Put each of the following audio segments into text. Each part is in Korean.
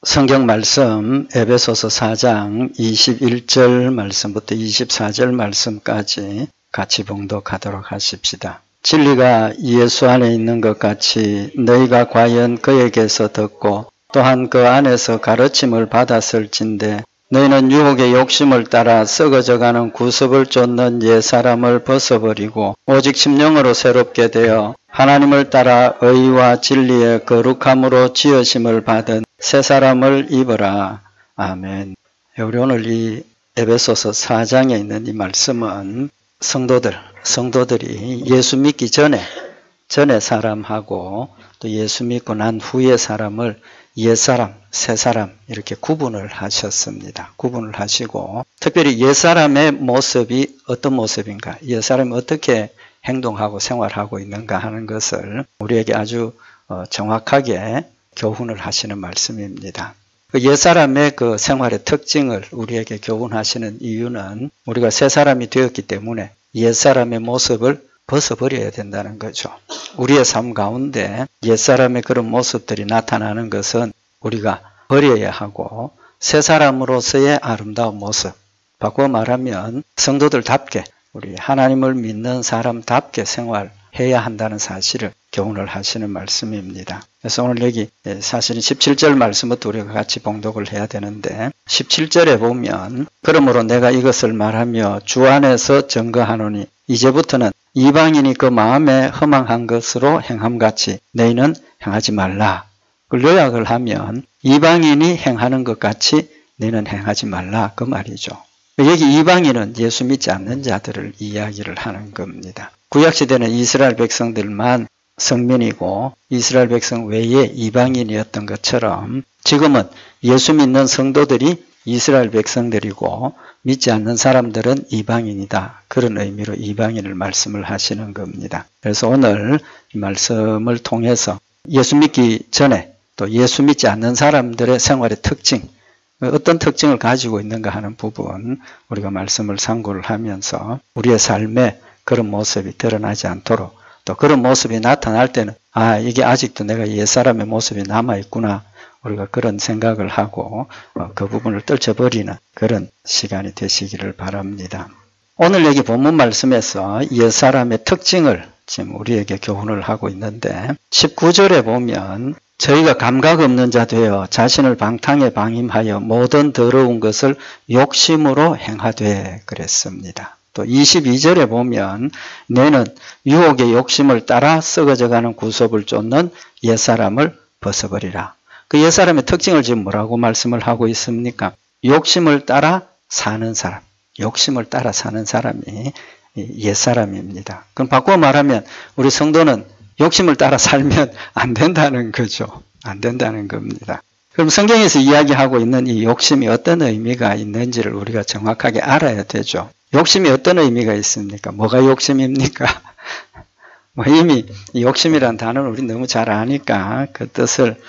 성경 말씀 에베소서 4장 21절 말씀부터 24절 말씀까지 같이 봉독하도록 하십시다. 진리가 예수 안에 있는 것 같이 너희가 과연 그에게서 듣고 또한 그 안에서 가르침을 받았을진데 너희는 유혹의 욕심을 따라 썩어져가는 구습을 쫓는 옛사람을 벗어버리고 오직 심령으로 새롭게 되어 하나님을 따라 의와 진리의 거룩함으로 지으심을 받은 새 사람을 입어라. 아멘. 우리 오늘 이 에베소서 4장에 있는 이 말씀은 성도들이 예수 믿기 전에 사람하고 또 예수 믿고 난 후의 사람을 옛사람, 새사람 이렇게 구분을 하셨습니다. 구분을 하시고 특별히 옛사람의 모습이 어떤 모습인가, 옛사람이 어떻게 행동하고 생활하고 있는가 하는 것을 우리에게 아주 정확하게 교훈을 하시는 말씀입니다. 그 옛사람의 그 생활의 특징을 우리에게 교훈하시는 이유는 우리가 새사람이 되었기 때문에 옛사람의 모습을 벗어버려야 된다는 거죠. 우리의 삶 가운데 옛사람의 그런 모습들이 나타나는 것은 우리가 버려야 하고 새 사람으로서의 아름다운 모습, 바꿔 말하면 성도들답게 우리 하나님을 믿는 사람답게 생활해야 한다는 사실을 교훈을 하시는 말씀입니다. 그래서 오늘 여기 사실은 17절 말씀부터 우리가 같이 봉독을 해야 되는데 17절에 보면 그러므로 내가 이것을 말하며 주 안에서 증거하노니 이제부터는 이방인이 그 마음에 허망한 것으로 행함같이 너희는 행하지 말라. 그 요약을 하면 이방인이 행하는 것 같이 너희는 행하지 말라 그 말이죠. 여기 이방인은 예수 믿지 않는 자들을 이야기를 하는 겁니다. 구약시대는 이스라엘 백성들만 성민이고 이스라엘 백성 외에 이방인이었던 것처럼 지금은 예수 믿는 성도들이 이스라엘 백성들이고 믿지 않는 사람들은 이방인이다. 그런 의미로 이방인을 말씀을 하시는 겁니다. 그래서 오늘 이 말씀을 통해서 예수 믿기 전에 또 예수 믿지 않는 사람들의 생활의 특징, 어떤 특징을 가지고 있는가 하는 부분 우리가 말씀을 상고를 하면서 우리의 삶에 그런 모습이 드러나지 않도록 또 그런 모습이 나타날 때는 이게 아직도 내가 옛사람의 모습이 남아있구나. 우리가 그런 생각을 하고 그 부분을 떨쳐버리는 그런 시간이 되시기를 바랍니다. 오늘 여기 본문 말씀에서 옛사람의 특징을 지금 우리에게 교훈을 하고 있는데 19절에 보면 저희가 감각 없는 자 되어 자신을 방탕에 방임하여 모든 더러운 것을 욕심으로 행하되 그랬습니다. 또 22절에 보면 너는 유혹의 욕심을 따라 썩어져가는 구습을 쫓는 옛사람을 벗어버리라. 그 옛사람의 특징을 지금 뭐라고 말씀을 하고 있습니까? 욕심을 따라 사는 사람, 욕심을 따라 사는 사람이 옛사람입니다. 그럼 바꿔 말하면 우리 성도는 욕심을 따라 살면 안 된다는 거죠. 안 된다는 겁니다. 그럼 성경에서 이야기하고 있는 이 욕심이 어떤 의미가 있는지를 우리가 정확하게 알아야 되죠. 욕심이 어떤 의미가 있습니까? 뭐가 욕심입니까? 이미 욕심이라는 단어를 우리 너무 잘 아니까 그 뜻을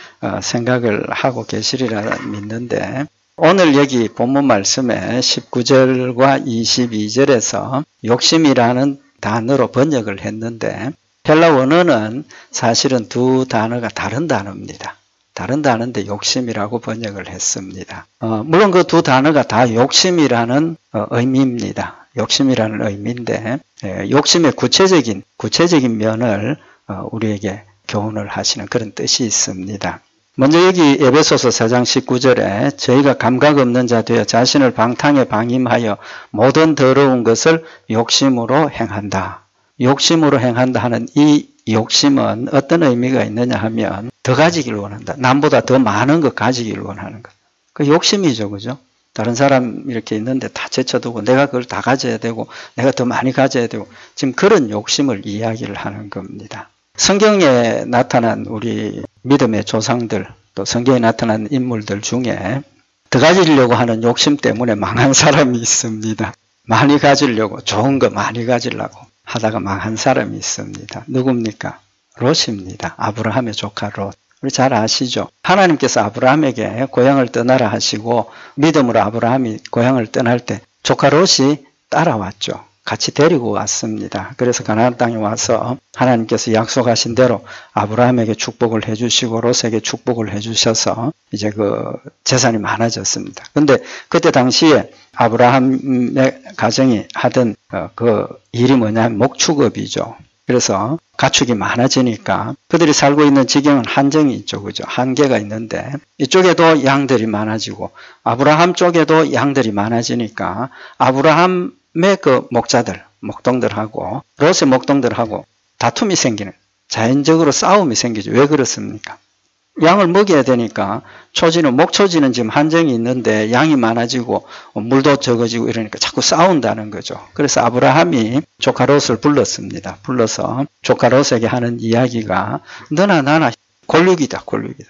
생각을 하고 계시리라 믿는데 오늘 여기 본문 말씀에 19절과 22절에서 욕심이라는 단어로 번역을 했는데 헬라 원어는 사실은 두 단어가 다른 단어입니다. 다른 단어인데 욕심이라고 번역을 했습니다. 물론 그 두 단어가 다 욕심이라는 의미입니다. 욕심이라는 의미인데 욕심의 구체적인 면을 우리에게 교훈을 하시는 그런 뜻이 있습니다. 먼저 여기 에베소서 4장 19절에 저희가 감각 없는 자 되어 자신을 방탕에 방임하여 모든 더러운 것을 욕심으로 행한다. 욕심으로 행한다 하는 이 욕심은 어떤 의미가 있느냐 하면 더 가지기를 원한다. 남보다 더 많은 것 가지기를 원하는 것. 그 욕심이죠. 그죠? 다른 사람 이렇게 있는데 다 제쳐두고 내가 그걸 다 가져야 되고 내가 더 많이 가져야 되고 지금 그런 욕심을 이야기를 하는 겁니다. 성경에 나타난 우리 믿음의 조상들 또 성경에 나타난 인물들 중에 더 가지려고 하는 욕심 때문에 망한 사람이 있습니다. 많이 가지려고 좋은 거 많이 가지려고 하다가 망한 사람이 있습니다. 누굽니까? 롯입니다. 아브라함의 조카 롯. 우리 잘 아시죠? 하나님께서 아브라함에게 고향을 떠나라 하시고 믿음으로 아브라함이 고향을 떠날 때 조카 롯이 따라왔죠. 같이 데리고 왔습니다. 그래서 가나안 땅에 와서 하나님께서 약속하신 대로 아브라함에게 축복을 해주시고 롯에게 축복을 해주셔서 이제 그 재산이 많아졌습니다. 근데 그때 당시에 아브라함의 가정이 하던 그 일이 뭐냐면 목축업이죠. 그래서 가축이 많아지니까 그들이 살고 있는 지경은 한정이 있죠. 그죠? 한계가 있는데 이쪽에도 양들이 많아지고 아브라함 쪽에도 양들이 많아지니까 아브라함의 그 목자들, 목동들하고 롯의 목동들하고 다툼이 생기는 자연적으로 싸움이 생기죠. 왜 그렇습니까? 양을 먹여야 되니까 목초지는 지금 한정이 있는데 양이 많아지고 물도 적어지고 이러니까 자꾸 싸운다는 거죠. 그래서 아브라함이 조카 롯을 불렀습니다. 불러서 조카 롯에게 하는 이야기가 너나 나나 골육이다.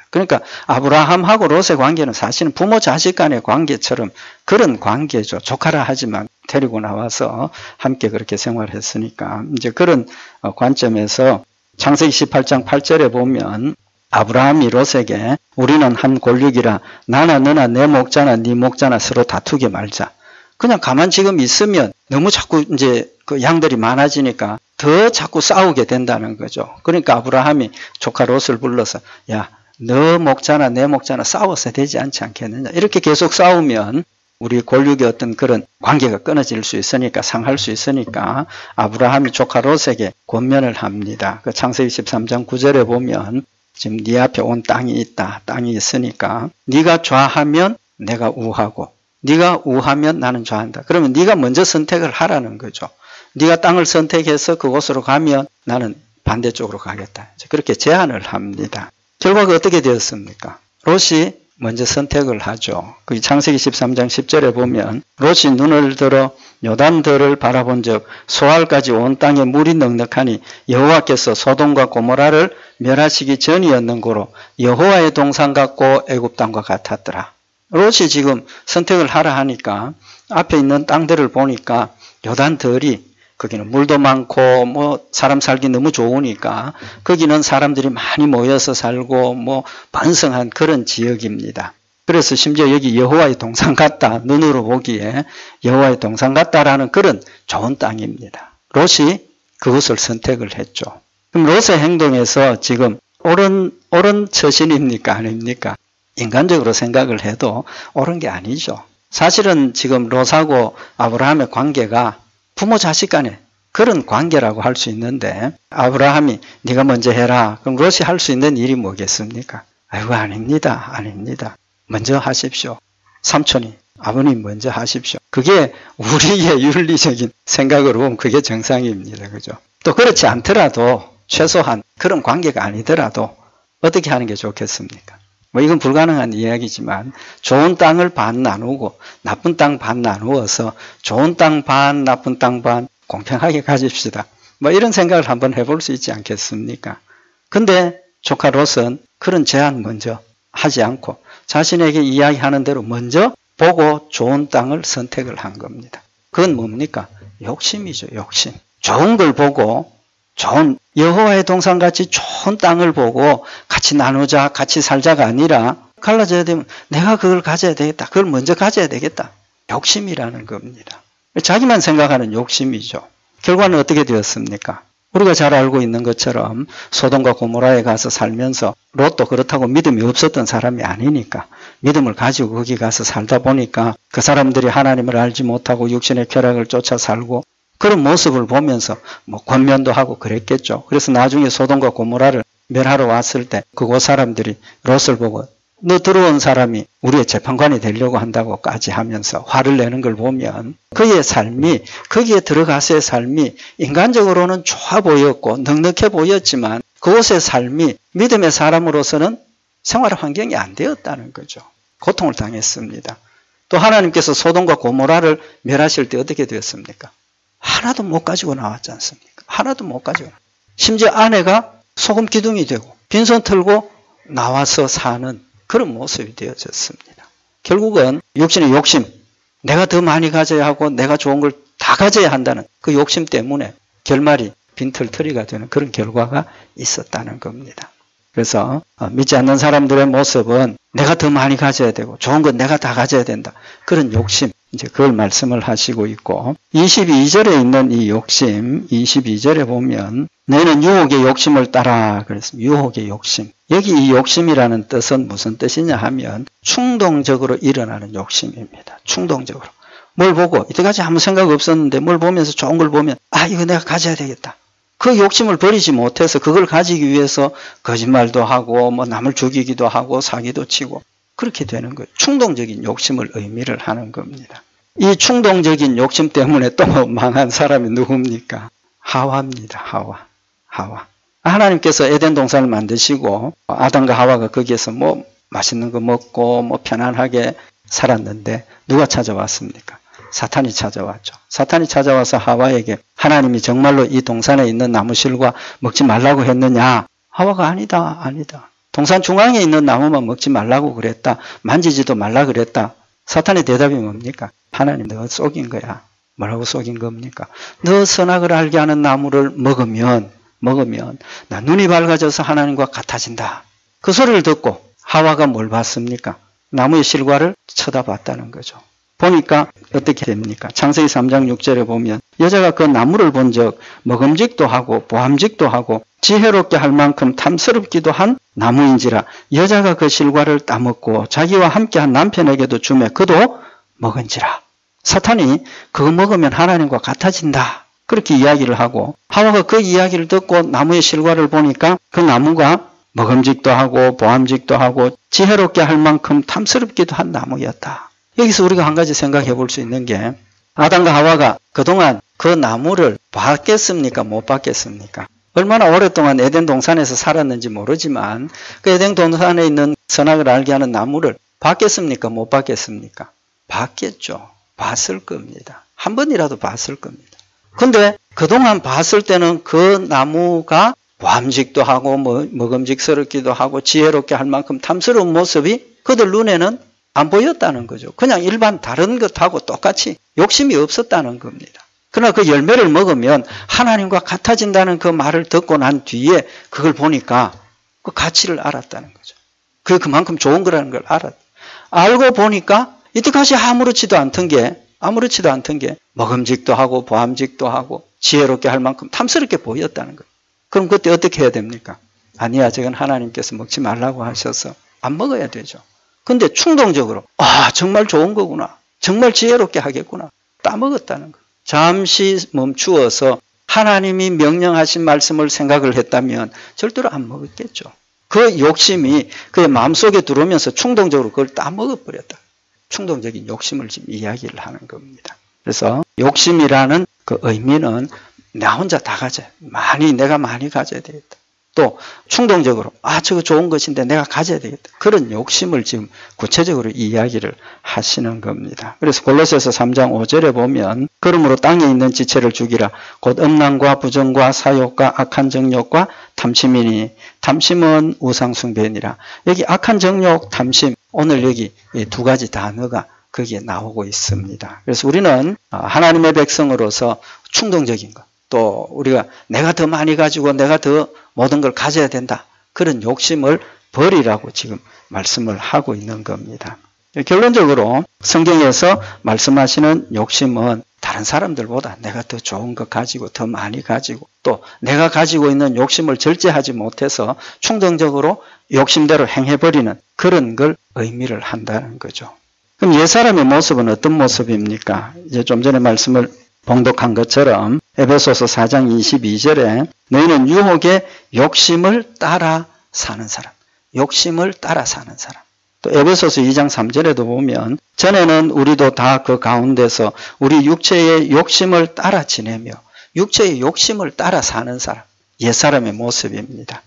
그러니까 아브라함하고 롯의 관계는 사실은 부모 자식 간의 관계처럼 그런 관계죠. 조카라 하지만 데리고 나와서 함께 그렇게 생활했으니까 이제 그런 관점에서 창세기 18장 8절에 보면 아브라함이 롯에게 우리는 한 골육이라 나나 너나 내 목자나 네 목자나 서로 다투게 말자. 그냥 가만 지금 있으면 너무 자꾸 이제 그 양들이 많아지니까 더 자꾸 싸우게 된다는 거죠. 그러니까 아브라함이 조카 롯을 불러서 야, 너 목자나 내 목자나 싸워서 되지 않지 않겠느냐. 이렇게 계속 싸우면 우리 골육의 어떤 그런 관계가 끊어질 수 있으니까 상할 수 있으니까 아브라함이 조카 롯에게 권면을 합니다. 그 창세기 13장 9절에 보면 지금 네 앞에 온 땅이 있다. 땅이 있으니까 네가 좌하면 내가 우하고 네가 우하면 나는 좌한다. 그러면 네가 먼저 선택을 하라는 거죠. 네가 땅을 선택해서 그곳으로 가면 나는 반대쪽으로 가겠다. 그렇게 제안을 합니다. 결과가 어떻게 되었습니까? 롯이 먼저 선택을 하죠. 그 창세기 13장 10절에 보면 롯이 눈을 들어 요단들을 바라본 적 소알까지 온 땅에 물이 넉넉하니 여호와께서 소돔과 고모라를 멸하시기 전이었는고로 여호와의 동산 같고 애굽 땅과 같았더라. 롯이 지금 선택을 하라 하니까 앞에 있는 땅들을 보니까 요단들이 거기는 물도 많고 뭐 사람 살기 너무 좋으니까 거기는 사람들이 많이 모여서 살고 뭐 번성한 그런 지역입니다. 그래서 심지어 여기 여호와의 동산 같다. 눈으로 보기에 여호와의 동산 같다라는 그런 좋은 땅입니다. 롯이 그것을 선택을 했죠. 그럼 롯의 행동에서 지금 옳은 처신입니까? 아닙니까? 인간적으로 생각을 해도 옳은 게 아니죠. 사실은 지금 롯하고 아브라함의 관계가 부모 자식 간의 그런 관계라고 할 수 있는데 아브라함이 네가 먼저 해라. 그럼 롯이 할 수 있는 일이 뭐겠습니까? 아이고 아닙니다. 먼저 하십시오. 삼촌이 아버님 먼저 하십시오. 그게 우리의 윤리적인 생각으로 보면 그게 정상입니다. 그죠? 또 그렇지 않더라도 최소한 그런 관계가 아니더라도 어떻게 하는 게 좋겠습니까? 뭐 이건 불가능한 이야기지만 좋은 땅을 반 나누고 나쁜 땅 반 나누어서 좋은 땅 반, 나쁜 땅 반 공평하게 가집시다. 뭐 이런 생각을 한번 해볼 수 있지 않겠습니까? 근데 조카 롯은 그런 제안 먼저 하지 않고 자신에게 이야기하는 대로 먼저 보고 좋은 땅을 선택을 한 겁니다. 그건 뭡니까? 욕심이죠. 욕심. 좋은 걸 보고 좋은 여호와의 동산같이 좋은 땅을 보고 같이 나누자, 같이 살자가 아니라 갈라져야 되면 내가 그걸 가져야 되겠다. 그걸 먼저 가져야 되겠다. 욕심이라는 겁니다. 자기만 생각하는 욕심이죠. 결과는 어떻게 되었습니까? 우리가 잘 알고 있는 것처럼 소돔과 고모라에 가서 살면서 롯도 그렇다고 믿음이 없었던 사람이 아니니까 믿음을 가지고 거기 가서 살다 보니까 그 사람들이 하나님을 알지 못하고 육신의 쾌락을 쫓아 살고 그런 모습을 보면서 뭐 권면도 하고 그랬겠죠. 그래서 나중에 소돔과 고모라를 멸하러 왔을 때 그곳 사람들이 롯을 보고 너 들어온 사람이 우리의 재판관이 되려고 한다고까지 하면서 화를 내는 걸 보면 그의 삶이 거기에 들어가서의 삶이 인간적으로는 좋아 보였고 넉넉해 보였지만 그곳의 삶이 믿음의 사람으로서는 생활 환경이 안 되었다는 거죠. 고통을 당했습니다. 또 하나님께서 소돔과 고모라를 멸하실 때 어떻게 되었습니까? 하나도 못 가지고 나왔지 않습니까? 하나도 못 가지고. 심지어 아내가 소금 기둥이 되고 빈손 털고 나와서 사는 그런 모습이 되어졌습니다. 결국은 육신의 욕심, 내가 더 많이 가져야 하고 내가 좋은 걸 다 가져야 한다는 그 욕심 때문에 결말이 빈털터리가 되는 그런 결과가 있었다는 겁니다. 그래서 믿지 않는 사람들의 모습은 내가 더 많이 가져야 되고 좋은 건 내가 다 가져야 된다. 그런 욕심, 이제 그걸 말씀을 하시고 있고 22절에 있는 이 욕심, 22절에 보면 너희는 유혹의 욕심을 따라 그랬습니다. 유혹의 욕심. 여기 이 욕심이라는 뜻은 무슨 뜻이냐 하면 충동적으로 일어나는 욕심입니다. 충동적으로. 뭘 보고 이때까지 아무 생각 없었는데 뭘 보면서 좋은 걸 보면 이거 내가 가져야 되겠다. 그 욕심을 버리지 못해서 그걸 가지기 위해서 거짓말도 하고 뭐 남을 죽이기도 하고 사기도 치고 그렇게 되는 거예요. 충동적인 욕심을 의미를 하는 겁니다. 이 충동적인 욕심 때문에 또 망한 사람이 누굽니까? 하와입니다. 하와. 하나님께서 에덴 동산을 만드시고 아담과 하와가 거기에서 뭐 맛있는 거 먹고 뭐 편안하게 살았는데 누가 찾아왔습니까? 사탄이 찾아왔죠. 사탄이 찾아와서 하와에게 하나님이 정말로 이 동산에 있는 나무실과 먹지 말라고 했느냐? 하와가 아니다. 동산 중앙에 있는 나무만 먹지 말라고 그랬다. 만지지도 말라 그랬다. 사탄의 대답이 뭡니까? 하나님 너 속인 거야. 뭐라고 속인 겁니까? 너 선악을 알게 하는 나무를 먹으면 나 눈이 밝아져서 하나님과 같아진다. 그 소리를 듣고 하와가 뭘 봤습니까? 나무의 실과를 쳐다봤다는 거죠. 보니까 어떻게 됩니까? 창세기 3장 6절에 보면 여자가 그 나무를 본 적 먹음직도 하고 보암직도 하고 지혜롭게 할 만큼 탐스럽기도 한 나무인지라 여자가 그 실과를 따먹고 자기와 함께한 남편에게도 주매 그도 먹은지라. 사탄이 그거 먹으면 하나님과 같아진다. 그렇게 이야기를 하고 하와가 그 이야기를 듣고 나무의 실과를 보니까 그 나무가 먹음직도 하고 보암직도 하고 지혜롭게 할 만큼 탐스럽기도 한 나무였다. 여기서 우리가 한 가지 생각해 볼 수 있는 게 아담과 하와가 그동안 그 나무를 봤겠습니까? 못 봤겠습니까? 얼마나 오랫동안 에덴 동산에서 살았는지 모르지만 그 에덴 동산에 있는 선악을 알게 하는 나무를 봤겠습니까? 못 봤겠습니까? 봤겠죠. 봤을 겁니다. 한 번이라도 봤을 겁니다. 근데 그동안 봤을 때는 그 나무가 보암직도 하고 먹음직스럽기도 하고 지혜롭게 할 만큼 탐스러운 모습이 그들 눈에는 안 보였다는 거죠. 그냥 일반 다른 것하고 똑같이 욕심이 없었다는 겁니다. 그러나 그 열매를 먹으면 하나님과 같아진다는 그 말을 듣고 난 뒤에 그걸 보니까 그 가치를 알았다는 거죠. 그만큼 좋은 거라는 걸 알고 보니까 이때까지 아무렇지도 않던 게 먹음직도 하고 보암직도 하고 지혜롭게 할 만큼 탐스럽게 보였다는 거예요. 그럼 그때 어떻게 해야 됩니까? 아니야, 저건 하나님께서 먹지 말라고 하셔서 안 먹어야 되죠. 근데 충동적으로 정말 좋은 거구나. 정말 지혜롭게 하겠구나. 따먹었다는 거예요. 잠시 멈추어서 하나님이 명령하신 말씀을 생각을 했다면 절대로 안 먹었겠죠. 그 욕심이 그의 마음속에 들어오면서 충동적으로 그걸 따먹어버렸다. 충동적인 욕심을 지금 이야기를 하는 겁니다. 그래서 욕심이라는 그 의미는 나 혼자 다 가져. 내가 많이 가져야 되겠다. 또 충동적으로 저거 좋은 것인데 내가 가져야 되겠다. 그런 욕심을 지금 구체적으로 이야기를 하시는 겁니다. 그래서 골로새서 3장 5절에 보면 그러므로 땅에 있는 지체를 죽이라. 곧 음란과 부정과 사욕과 악한 정욕과 탐심이니 탐심은 우상숭배니라. 여기 악한 정욕, 탐심 오늘 여기 두 가지 단어가 거기에 나오고 있습니다. 그래서 우리는 하나님의 백성으로서 충동적인 것 또 우리가 내가 더 많이 가지고 내가 더 모든 걸 가져야 된다. 그런 욕심을 버리라고 지금 말씀을 하고 있는 겁니다. 결론적으로 성경에서 말씀하시는 욕심은 다른 사람들보다 내가 더 좋은 것 가지고 더 많이 가지고 또 내가 가지고 있는 욕심을 절제하지 못해서 충동적으로 욕심대로 행해버리는 그런 걸 의미를 한다는 거죠. 그럼 옛사람의 모습은 어떤 모습입니까? 이제 좀 전에 말씀을 봉독한 것처럼 에베소서 4장 22절에 너희는 유혹의 욕심을 따라 사는 사람. 욕심을 따라 사는 사람. 또 에베소서 2장 3절에도 보면 전에는 우리도 다 그 가운데서 우리 육체의 욕심을 따라 지내며 육체의 욕심을 따라 사는 사람. 옛사람의 모습입니다.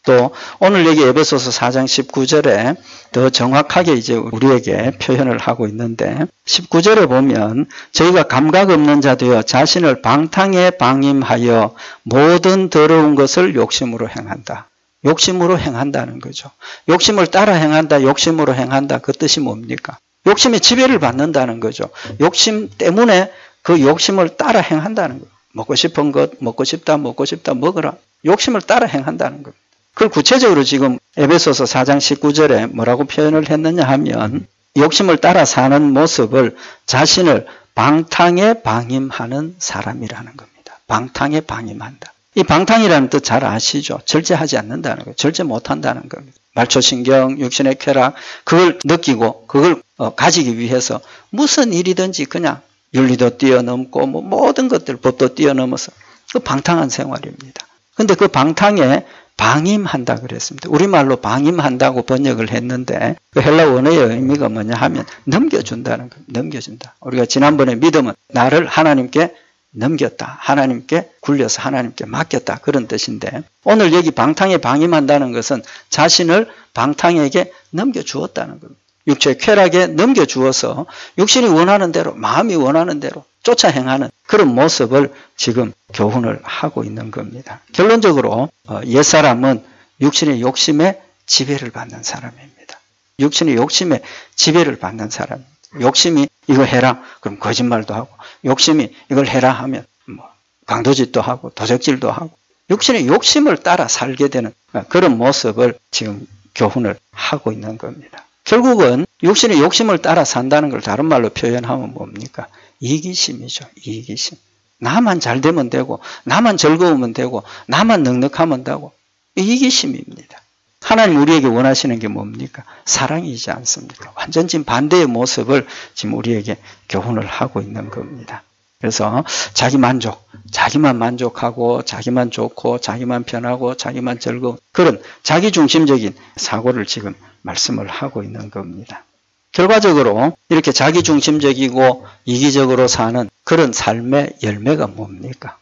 또 오늘 여기 에베소서 4장 19절에 더 정확하게 이제 우리에게 표현을 하고 있는데 19절에 보면 저희가 감각 없는 자 되어 자신을 방탕에 방임하여 모든 더러운 것을 욕심으로 행한다. 욕심으로 행한다는 거죠. 욕심을 따라 행한다, 욕심으로 행한다. 그 뜻이 뭡니까? 욕심에 지배를 받는다는 거죠. 욕심 때문에 그 욕심을 따라 행한다는 거예요. 먹고 싶은 것, 먹고 싶다 먹어라. 욕심을 따라 행한다는 겁니다. 그걸 구체적으로 지금 에베소서 4장 19절에 뭐라고 표현을 했느냐 하면 욕심을 따라 사는 모습을 자신을 방탕에 방임하는 사람이라는 겁니다. 방탕에 방임한다. 이 방탕이라는 뜻 잘 아시죠? 절제하지 않는다는 거예요. 절제 못한다는 겁니다. 말초신경, 육신의 쾌락, 그걸 느끼고 그걸 가지기 위해서 무슨 일이든지 그냥 윤리도 뛰어넘고 뭐 모든 것들 법도 뛰어넘어서 그 방탕한 생활입니다. 근데 그 방탕에 방임한다 그랬습니다. 우리말로 방임한다고 번역을 했는데 그 헬라 원어의 의미가 뭐냐 하면 넘겨준다는 거예요. 넘겨준다. 우리가 지난번에 믿음은 나를 하나님께 넘겼다. 하나님께 굴려서 하나님께 맡겼다. 그런 뜻인데 오늘 여기 방탕에 방임한다는 것은 자신을 방탕에게 넘겨주었다는 겁니다. 육체의 쾌락에 넘겨주어서 육신이 원하는 대로 마음이 원하는 대로 쫓아 행하는 그런 모습을 지금 교훈을 하고 있는 겁니다. 결론적으로 옛사람은 육신의 욕심에 지배를 받는 사람입니다. 육신의 욕심에 지배를 받는 사람입니다. 욕심이 이거 해라 그럼 거짓말도 하고 욕심이 이걸 해라 하면 뭐 강도짓도 하고 도적질도 하고 육신의 욕심을 따라 살게 되는 그런 모습을 지금 교훈을 하고 있는 겁니다. 결국은 육신의 욕심을 따라 산다는 걸 다른 말로 표현하면 뭡니까? 이기심이죠. 이기심. 나만 잘 되면 되고 나만 즐거우면 되고 나만 넉넉하면 되고 이기심입니다. 하나님 우리에게 원하시는 게 뭡니까? 사랑이지 않습니까? 완전 지금 반대의 모습을 지금 우리에게 교훈을 하고 있는 겁니다. 그래서 자기 만족, 자기만 만족하고 자기만 좋고 자기만 편하고 자기만 즐거운 그런 자기중심적인 사고를 지금 말씀을 하고 있는 겁니다. 결과적으로 이렇게 자기중심적이고 이기적으로 사는 그런 삶의 열매가 뭡니까?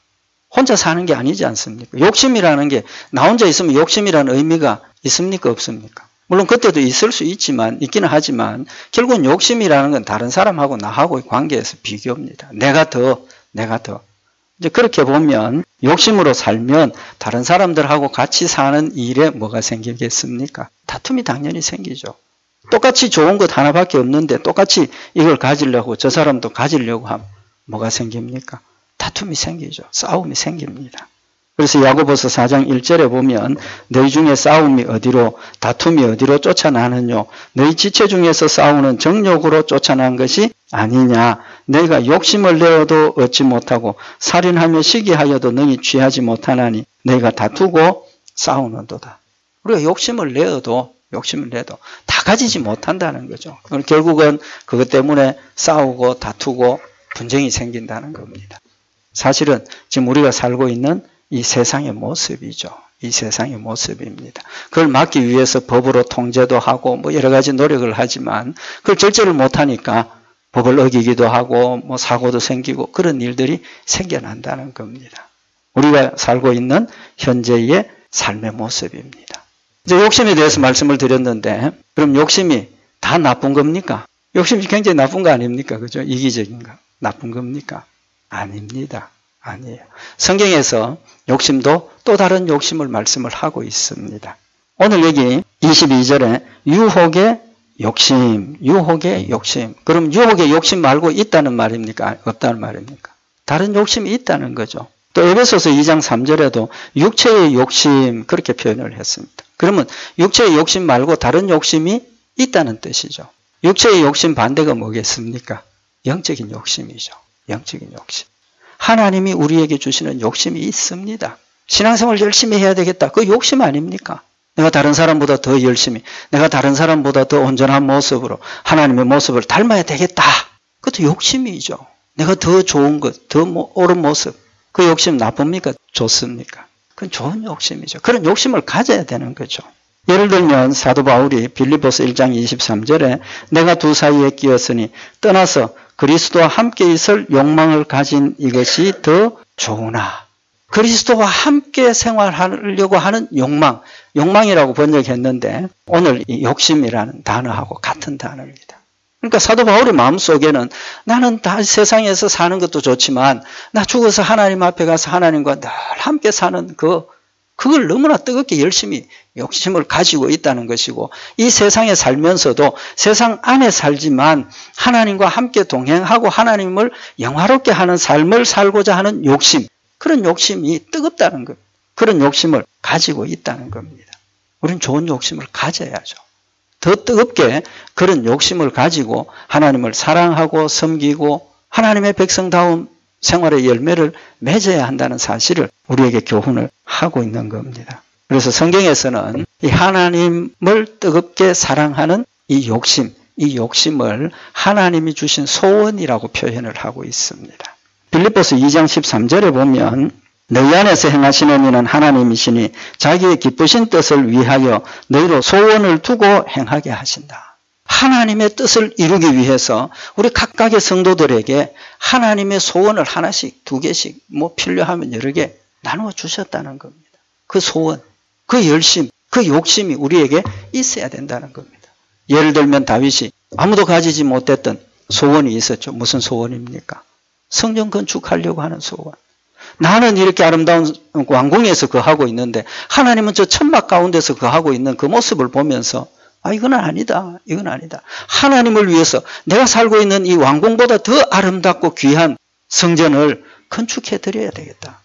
혼자 사는 게 아니지 않습니까? 욕심이라는 게 나 혼자 있으면 욕심이라는 의미가 있습니까? 없습니까? 물론 그때도 있을 수 있지만 있기는 하지만 결국은 욕심이라는 건 다른 사람하고 나하고의 관계에서 비교입니다. 내가 더. 이제 그렇게 보면 욕심으로 살면 다른 사람들하고 같이 사는 일에 뭐가 생기겠습니까? 다툼이 당연히 생기죠. 똑같이 좋은 것 하나밖에 없는데 똑같이 이걸 가지려고 저 사람도 가지려고 하면 뭐가 생깁니까? 다툼이 생기죠. 싸움이 생깁니다. 그래서 야고보서 4장 1절에 보면 너희 중에 싸움이 어디로 다툼이 어디로 쫓아나느뇨 너희 지체 중에서 싸우는 정욕으로 쫓아난 것이 아니냐 너희가 욕심을 내어도 얻지 못하고 살인하며 시기하여도 능히 취하지 못하나니 너희가 다투고 싸우는도다. 우리가 욕심을 내도 다 가지지 못한다는 거죠. 결국은 그것 때문에 싸우고 다투고 분쟁이 생긴다는 겁니다. 사실은 지금 우리가 살고 있는 이 세상의 모습이죠. 이 세상의 모습입니다. 그걸 막기 위해서 법으로 통제도 하고 뭐 여러 가지 노력을 하지만 그걸 절제를 못하니까 법을 어기기도 하고 뭐 사고도 생기고 그런 일들이 생겨난다는 겁니다. 우리가 살고 있는 현재의 삶의 모습입니다. 이제 욕심에 대해서 말씀을 드렸는데 그럼 욕심이 다 나쁜 겁니까? 욕심이 굉장히 나쁜 거 아닙니까? 그죠? 이기적인가? 나쁜 겁니까? 아닙니다. 아니에요. 성경에서 욕심도 또 다른 욕심을 말씀을 하고 있습니다. 오늘 여기 22절에 유혹의 욕심. 그럼 유혹의 욕심 말고 있다는 말입니까? 없다는 말입니까? 다른 욕심이 있다는 거죠. 또 에베소서 2장 3절에도 육체의 욕심 그렇게 표현을 했습니다. 그러면 육체의 욕심 말고 다른 욕심이 있다는 뜻이죠. 육체의 욕심 반대가 뭐겠습니까? 영적인 욕심이죠. 영적인 욕심. 하나님이 우리에게 주시는 욕심이 있습니다. 신앙생활 열심히 해야 되겠다. 그 욕심 아닙니까? 내가 다른 사람보다 더 열심히, 내가 다른 사람보다 더 온전한 모습으로 하나님의 모습을 닮아야 되겠다. 그것도 욕심이죠. 내가 더 좋은 것, 더 옳은 모습. 그 욕심 나쁩니까? 좋습니까? 그건 좋은 욕심이죠. 그런 욕심을 가져야 되는 거죠. 예를 들면 사도 바울이 빌립보서 1장 23절에 내가 두 사이에 끼었으니 떠나서 그리스도와 함께 있을 욕망을 가진 이것이 더 좋으나 그리스도와 함께 생활하려고 하는 욕망이라고 번역했는데 오늘 이 욕심이라는 단어하고 같은 단어입니다. 그러니까 사도 바울의 마음속에는 나는 다 세상에서 사는 것도 좋지만 나 죽어서 하나님 앞에 가서 하나님과 늘 함께 사는 그걸 너무나 뜨겁게 열심히 욕심을 가지고 있다는 것이고 이 세상에 살면서도 세상 안에 살지만 하나님과 함께 동행하고 하나님을 영화롭게 하는 삶을 살고자 하는 욕심, 그런 욕심이 뜨겁다는 것, 그런 욕심을 가지고 있다는 겁니다. 우리는 좋은 욕심을 가져야죠. 더 뜨겁게 그런 욕심을 가지고 하나님을 사랑하고 섬기고 하나님의 백성다운 생활의 열매를 맺어야 한다는 사실을 우리에게 교훈을 하고 있는 겁니다. 그래서 성경에서는 이 하나님을 뜨겁게 사랑하는 이 욕심을 하나님이 주신 소원이라고 표현을 하고 있습니다. 빌립보서 2장 13절에 보면 너희 안에서 행하시는 이는 하나님이시니 자기의 기쁘신 뜻을 위하여 너희로 소원을 두고 행하게 하신다. 하나님의 뜻을 이루기 위해서 우리 각각의 성도들에게 하나님의 소원을 하나씩, 두 개씩, 필요하면 여러 개 나누어 주셨다는 겁니다. 그 소원, 그 열심, 그 욕심이 우리에게 있어야 된다는 겁니다. 예를 들면 다윗이 아무도 가지지 못했던 소원이 있었죠. 무슨 소원입니까? 성전 건축하려고 하는 소원. 나는 이렇게 아름다운 왕궁에서 거하고 있는데 하나님은 저 천막 가운데서 거하고 있는 그 모습을 보면서 이건 아니다. 이건 아니다. 하나님을 위해서 내가 살고 있는 이 왕궁보다 더 아름답고 귀한 성전을 건축해 드려야 되겠다.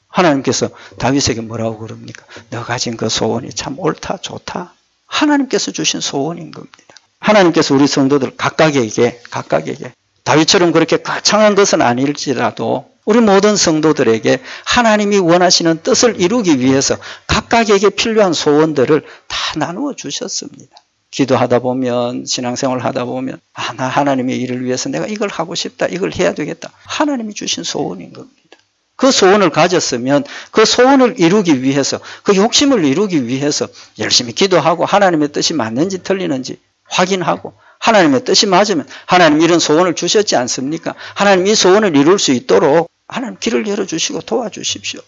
하나님께서 다윗에게 뭐라고 그럽니까? 너 가진 그 소원이 참 옳다, 좋다. 하나님께서 주신 소원인 겁니다. 하나님께서 우리 성도들 각각에게 다윗처럼 그렇게 거창한 것은 아닐지라도 우리 모든 성도들에게 하나님이 원하시는 뜻을 이루기 위해서 각각에게 필요한 소원들을 다 나누어 주셨습니다. 기도하다 보면, 신앙생활 하다 보면 나 하나님의 일을 위해서 내가 이걸 하고 싶다, 이걸 해야 되겠다. 하나님이 주신 소원인 겁니다. 그 소원을 가졌으면 그 소원을 이루기 위해서, 그 욕심을 이루기 위해서 열심히 기도하고 하나님의 뜻이 맞는지 틀리는지 확인하고 하나님의 뜻이 맞으면 하나님 이런 소원을 주셨지 않습니까? 하나님 이 소원을 이룰 수 있도록 하나님 길을 열어주시고 도와주십시오.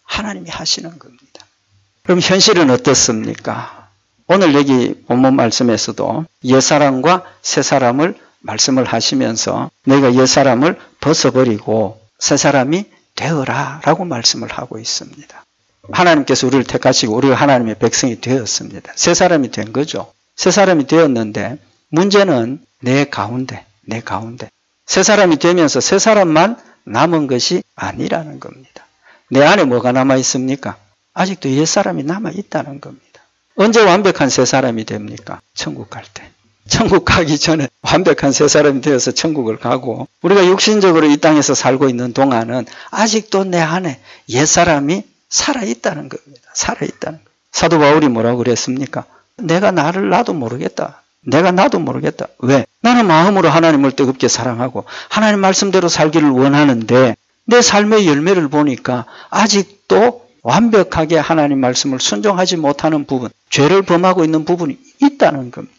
하나님이 하시는 겁니다. 그럼 현실은 어떻습니까? 오늘 여기 본문 말씀에서도 옛사람과 새사람을 말씀을 하시면서 너희가 옛사람을 벗어버리고 새사람이 되어라 라고 말씀을 하고 있습니다. 하나님께서 우리를 택하시고 우리가 하나님의 백성이 되었습니다. 새사람이 된 거죠. 새사람이 되었는데 문제는 내 가운데 새사람이 되면서 새사람만 남은 것이 아니라는 겁니다. 내 안에 뭐가 남아 있습니까? 아직도 옛사람이 남아 있다는 겁니다. 언제 완벽한 새사람이 됩니까? 천국 갈 때. 천국 가기 전에 완벽한 새사람이 되어서 천국을 가고 우리가 육신적으로 이 땅에서 살고 있는 동안은 아직도 내 안에 옛사람이 살아있다는 겁니다. 살아있다는 겁니다. 사도 바울이 뭐라고 그랬습니까? 내가 나도 모르겠다. 왜? 나는 마음으로 하나님을 뜨겁게 사랑하고 하나님 말씀대로 살기를 원하는데 내 삶의 열매를 보니까 아직도 완벽하게 하나님 말씀을 순종하지 못하는 부분, 죄를 범하고 있는 부분이 있다는 겁니다.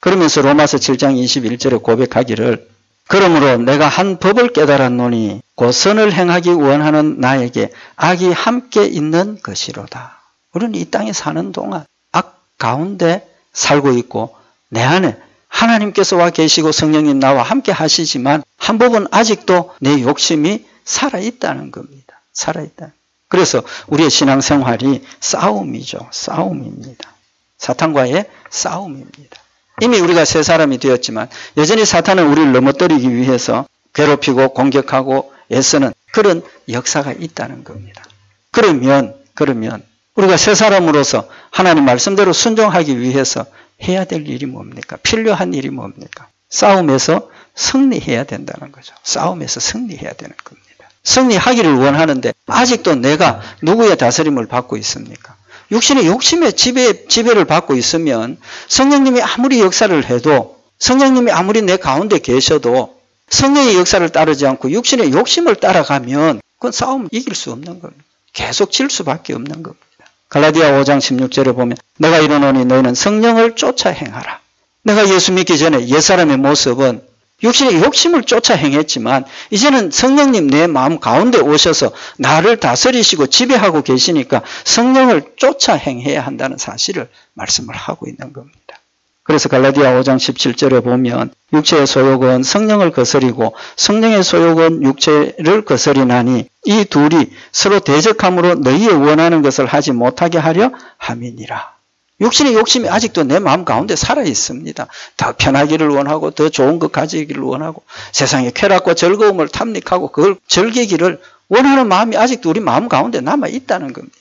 그러면서 로마서 7장 21절에 고백하기를 그러므로 내가 한 법을 깨달았노니 곧 선을 행하기 원하는 나에게 악이 함께 있는 것이로다. 우리는 이 땅에 사는 동안 악 가운데 살고 있고 내 안에 하나님께서 와 계시고 성령님 나와 함께 하시지만 한 법은 아직도 내 욕심이 살아있다는 겁니다. 살아있다. 그래서 우리의 신앙생활이 싸움이죠. 싸움입니다. 사탄과의 싸움입니다. 이미 우리가 새 사람이 되었지만 여전히 사탄은 우리를 넘어뜨리기 위해서 괴롭히고 공격하고 애쓰는 그런 역사가 있다는 겁니다. 그러면 우리가 새 사람으로서 하나님 말씀대로 순종하기 위해서 해야 될 일이 뭡니까? 필요한 일이 뭡니까? 싸움에서 승리해야 된다는 거죠. 싸움에서 승리해야 되는 겁니다. 승리하기를 원하는데 아직도 내가 누구의 다스림을 받고 있습니까? 육신의 욕심의 지배를 받고 있으면 성령님이 아무리 역사를 해도 성령님이 아무리 내 가운데 계셔도 성령의 역사를 따르지 않고 육신의 욕심을 따라가면 그건 싸움 이길 수 없는 겁니다. 계속 질 수밖에 없는 겁니다. 갈라디아 5장 16절에 보면 내가 이르노니 너희는 성령을 쫓아 행하라. 내가 예수 믿기 전에 옛사람의 모습은 육신의 욕심을 쫓아 행했지만 이제는 성령님 내 마음 가운데 오셔서 나를 다스리시고 지배하고 계시니까 성령을 쫓아 행해야 한다는 사실을 말씀을 하고 있는 겁니다. 그래서 갈라디아 5장 17절에 보면 육체의 소욕은 성령을 거스리고 성령의 소욕은 육체를 거스리나니 이 둘이 서로 대적함으로 너희의 원하는 것을 하지 못하게 하려 함이니라. 육신의 욕심이 아직도 내 마음 가운데 살아 있습니다. 더 편하기를 원하고 더 좋은 것 가지기를 원하고 세상의 쾌락과 즐거움을 탐닉하고 그걸 즐기기를 원하는 마음이 아직도 우리 마음 가운데 남아 있다는 겁니다.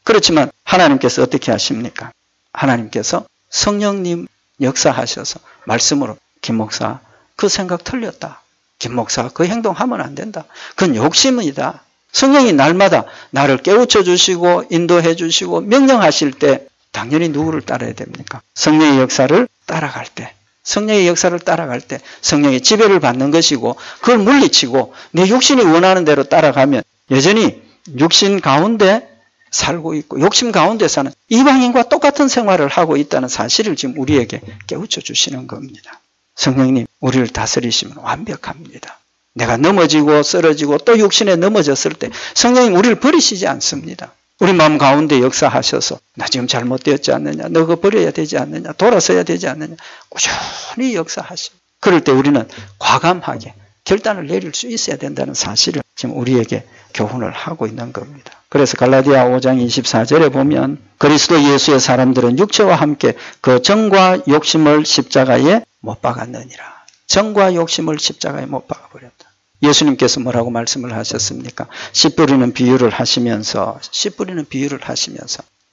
그렇지만 하나님께서 어떻게 하십니까? 하나님께서 성령님 역사하셔서 말씀으로 김 목사 그 생각 틀렸다. 김 목사 그 행동하면 안 된다. 그건 욕심이다. 성령이 날마다 나를 깨우쳐 주시고 인도해 주시고 명령하실 때 당연히 누구를 따라야 됩니까? 성령의 역사를 따라갈 때. 성령의 역사를 따라갈 때 성령의 지배를 받는 것이고 그걸 물리치고 내 욕심이 원하는 대로 따라가면 여전히 육신 가운데 살고 있고 욕심 가운데 사는 이방인과 똑같은 생활을 하고 있다는 사실을 지금 우리에게 깨우쳐 주시는 겁니다. 성령님 우리를 다스리시면 완벽합니다. 내가 넘어지고 쓰러지고 또 육신에 넘어졌을 때 성령님 우리를 버리시지 않습니다. 우리 마음 가운데 역사하셔서 나 지금 잘못되었지 않느냐, 너 그거 버려야 되지 않느냐, 돌아서야 되지 않느냐 꾸준히 역사하십니다. 그럴 때 우리는 과감하게 결단을 내릴 수 있어야 된다는 사실을 지금 우리에게 교훈을 하고 있는 겁니다. 그래서 갈라디아 5장 24절에 보면 그리스도 예수의 사람들은 육체와 함께 그 정과 욕심을 십자가에 못 박았느니라. 정과 욕심을 십자가에 못 박아버렸다. 예수님께서 뭐라고 말씀을 하셨습니까? 씨 뿌리는 비유를 하시면서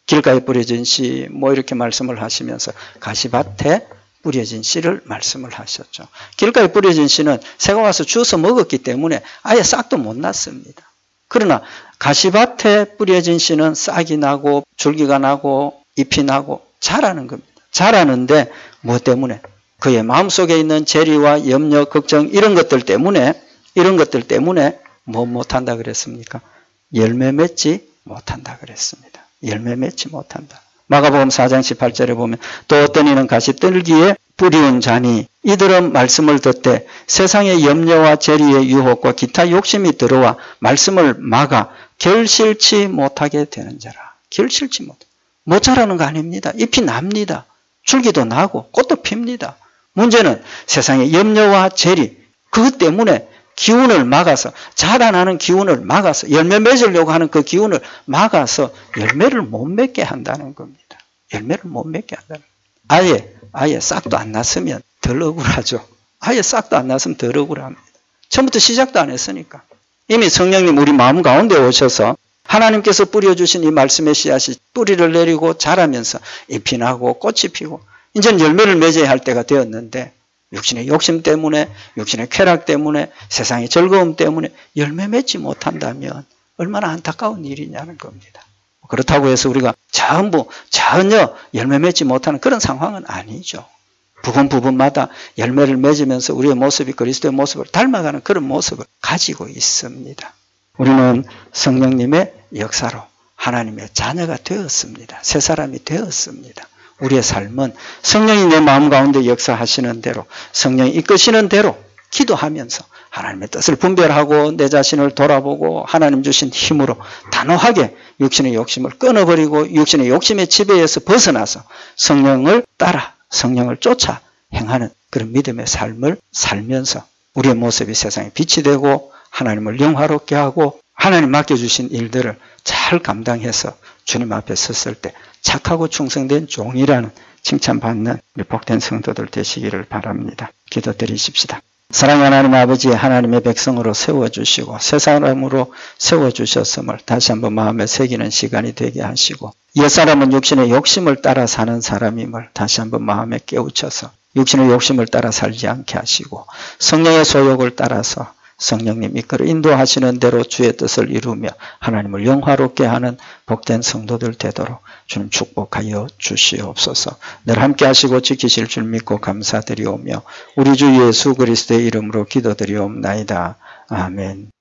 길가에 뿌려진 씨 뭐 이렇게 말씀을 하시면서 가시밭에 뿌려진 씨를 말씀을 하셨죠. 길가에 뿌려진 씨는 새가 와서 주워서 먹었기 때문에 아예 싹도 못 났습니다. 그러나 가시밭에 뿌려진 씨는 싹이 나고 줄기가 나고 잎이 나고 자라는 겁니다. 자라는데 무엇 때문에? 그의 마음속에 있는 재리와 염려, 걱정 이런 것들 때문에 뭐 못한다 그랬습니까? 열매 맺지 못한다 그랬습니다. 열매 맺지 못한다. 마가복음 4장 18절에 보면 또 어떤 이는 가시떨기에 뿌리운 자니 이들은 말씀을 듣되 세상의 염려와 재리의 유혹과 기타 욕심이 들어와 말씀을 막아 결실치 못하게 되는 자라. 결실치 못 자라는 거 아닙니다. 잎이 납니다. 줄기도 나고 꽃도 핍니다. 문제는 세상의 염려와 재리 그것 때문에 기운을 막아서 자라나는 기운을 막아서 열매 맺으려고 하는 그 기운을 막아서 열매를 못 맺게 한다는 겁니다. 열매를 못 맺게 한다는 겁니다. 아예 싹도 안 났으면 덜 억울하죠. 아예 싹도 안 났으면 덜 억울합니다. 처음부터 시작도 안 했으니까. 이미 성령님 우리 마음 가운데 오셔서 하나님께서 뿌려주신 이 말씀의 씨앗이 뿌리를 내리고 자라면서 잎이 나고 꽃이 피고 이제는 열매를 맺어야 할 때가 되었는데 육신의 욕심 때문에 육신의 쾌락 때문에 세상의 즐거움 때문에 열매 맺지 못한다면 얼마나 안타까운 일이냐는 겁니다. 그렇다고 해서 우리가 전혀 열매 맺지 못하는 그런 상황은 아니죠. 부분마다 열매를 맺으면서 우리의 모습이 그리스도의 모습을 닮아가는 그런 모습을 가지고 있습니다. 우리는 성령님의 역사로 하나님의 자녀가 되었습니다. 새 사람이 되었습니다. 우리의 삶은 성령이 내 마음 가운데 역사하시는 대로 성령이 이끄시는 대로 기도하면서 하나님의 뜻을 분별하고 내 자신을 돌아보고 하나님 주신 힘으로 단호하게 육신의 욕심을 끊어버리고 육신의 욕심의 지배에서 벗어나서 성령을 따라 성령을 쫓아 행하는 그런 믿음의 삶을 살면서 우리의 모습이 세상에 빛이 되고 하나님을 영화롭게 하고 하나님 맡겨주신 일들을 잘 감당해서 주님 앞에 섰을 때 착하고 충성된 종이라는 칭찬받는 우리 복된 성도들 되시기를 바랍니다. 기도드리십시다. 사랑하는 하나님 아버지 하나님의 백성으로 세워주시고 새 사람으로 세워주셨음을 다시 한번 마음에 새기는 시간이 되게 하시고 옛사람은 육신의 욕심을 따라 사는 사람임을 다시 한번 마음에 깨우쳐서 육신의 욕심을 따라 살지 않게 하시고 성령의 소욕을 따라서 성령님 이끌어 인도하시는 대로 주의 뜻을 이루며 하나님을 영화롭게 하는 복된 성도들 되도록 주님 축복하여 주시옵소서. 늘 함께 하시고 지키실 줄 믿고 감사드리오며 우리 주 예수 그리스도의 이름으로 기도드리옵나이다. 아멘.